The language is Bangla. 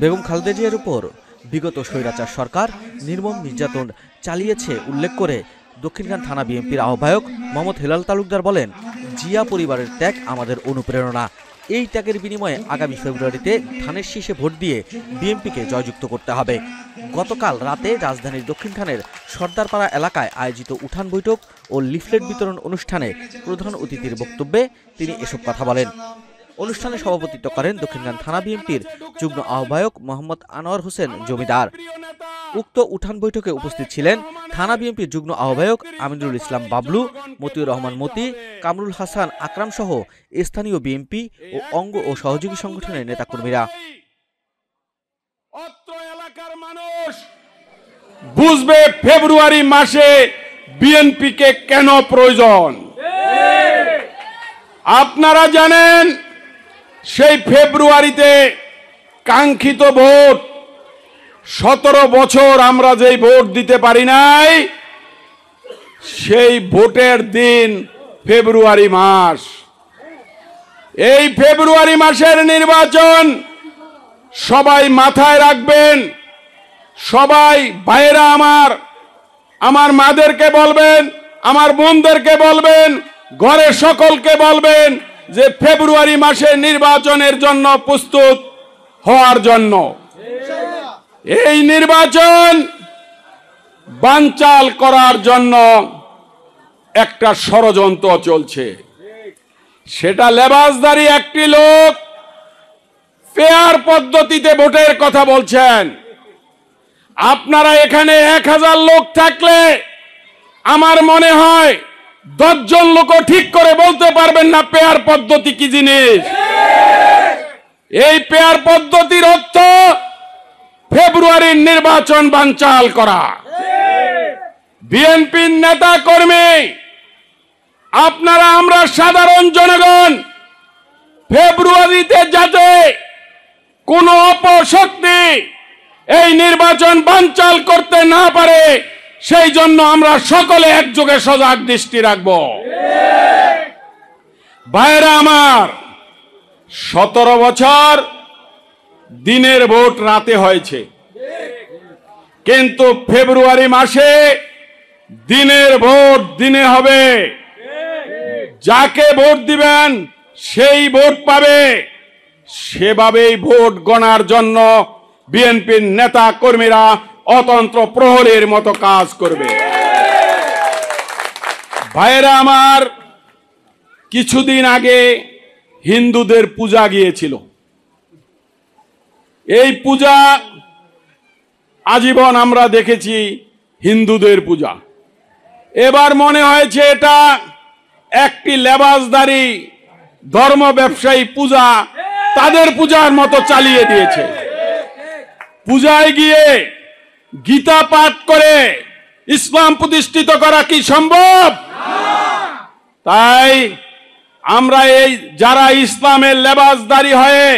বেগম খালেদা জিয়ার উপর বিগত স্বৈরাচার সরকার নির্মম নির্যাতন চালিয়েছে উল্লেখ করে দক্ষিণখান থানা বিএনপির আহ্বায়ক মোহাম্মদ হেলাল তালুকদার বলেন, জিয়া পরিবারের ত্যাগ আমাদের অনুপ্রেরণা। এই ত্যাগের বিনিময়ে আগামী ফেব্রুয়ারিতে ধানের শীষে ভোট দিয়ে বিএনপিকে জয়যুক্ত করতে হবে। গতকাল রাতে রাজধানীর দক্ষিণখানের সর্দারপাড়া এলাকায় আয়োজিত উঠান বৈঠক ও লিফলেট বিতরণ অনুষ্ঠানে প্রধান অতিথির বক্তব্যে তিনি এসব কথা বলেন। অনুষ্ঠানে সভাপতিত্ব করেন দক্ষিণখান থানা বিএনপির যুগ্ম আহ্বায়ক মোহাম্মদ আনোয়ার হোসেন জমিদার। উক্ত উঠান বৈঠকে উপস্থিত ছিলেন থানা বিএনপির যুগ্ম আহ্বায়ক আমিনুল ইসলাম বাবলু, মতিউর রহমান মতি, কামরুল হাসান আকরাম সহ স্থানীয় বিএনপি ও অঙ্গ ও সহযোগী সংগঠনের নেতাকর্মীরা। অত্র এলাকার মানুষ বুঝবে ফেব্রুয়ারি মাসে বিএনপিকে কেন প্রয়োজন। আপনারা জানেন সেই ফেব্রুয়ারিতে কাঙ্ক্ষিত ভোট 17 বছর আমরা যেই ভোট দিতে পারি নাই, সেই ভোটের দিন ফেব্রুয়ারি মাস। এই ফেব্রুয়ারি মাসের নির্বাচন সবাই মাথায় রাখবেন। সবাই ভাইয়েরা আমার মাদেরকে বলবেন, আমার বোনদেরকে বলবেন, ঘরের সকলকে বলবেন যে ফেব্রুয়ারি মাসে নির্বাচনের জন্য প্রস্তুত হওয়ার জন্য। এই নির্বাচন বানচাল করার জন্য একটা ষড়যন্ত্র চলছে। সেটা লেবাসধারী একটি লোক ফেয়ার পদ্ধতিতে ভোটের কথা বলছেন। আপনারা এখানে 1000 লোক থাকলে আমার মনে হয় 10 জন লোকও ঠিক করে বলতে পারবেন না পেয়ার পদ্ধতি কি জিনিস। এই পেয়ার পদ্ধতির অর্থ ফেব্রুয়ারির নির্বাচন বানচাল করা। বিএনপির নেতা কর্মী আপনারা, আমরা সাধারণ জনগণ ফেব্রুয়ারিতে যাতে কোনো অপশক্তি এই নির্বাচন বানচাল করতে না পারে, সেই জন্য আমরা সকলে একযোগে সজাগ দৃষ্টি রাখব। ভাইরা আমার, 17 বছর দিনের ভোট রাতে হয়েছে, কিন্তু ফেব্রুয়ারি মাসে দিনের ভোট দিনে হবে। যাকে ভোট দিবেন সেই ভোট পাবে। সেভাবেই ভোট গণার জন্য বিএনপির নেতা কর্মীরা অতন্ত্র প্রহরীর মতো কাজ করবে। ভাইয়েরা আমার, কিছুদিন আগে হিন্দুদের পূজা গিয়েছিল। এই পূজা আজীবন আমরা দেখেছি হিন্দুদের পূজা। এবার মনে হয়েছে এটা একটি লেবাসধারী ধর্ম ব্যবসায়ী পূজা তাদের পূজার মতো চালিয়ে দিয়েছে। পূজায় গিয়ে গীতা পাঠ করে ইসলাম প্রতিষ্ঠিত করা কি সম্ভব? তাই আমরা এই যারা ইসলামের লেবাসধারী হয়ে